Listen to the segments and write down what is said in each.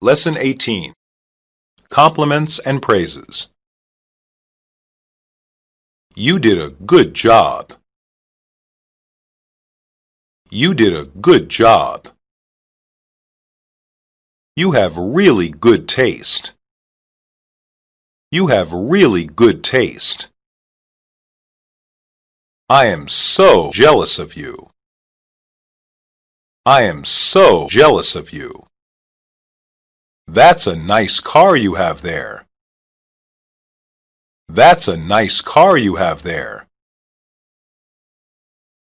Lesson 18. Compliments and Praises. You did a good job. You did a good job. You have really good taste. You have really good taste. I am so jealous of you. I am so jealous of you. That's a nice car you have there. That's a nice car you have there.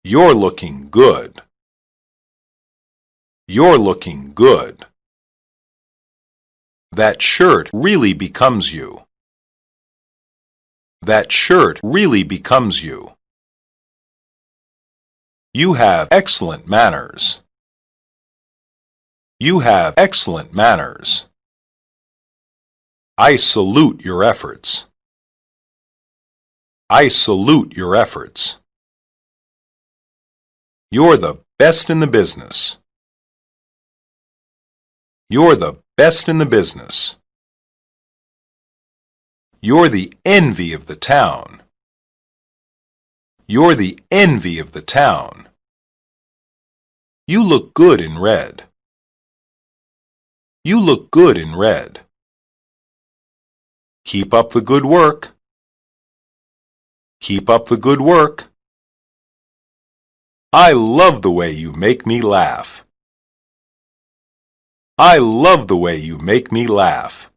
You're looking good. You're looking good. That shirt really becomes you. That shirt really becomes you. You have excellent manners. You have excellent manners. I salute your efforts. I salute your efforts. You're the best in the business. You're the best in the business. You're the envy of the town. You're the envy of the town. You look good in red. You look good in red. Keep up the good work. Keep up the good work. I love the way you make me laugh. I love the way you make me laugh.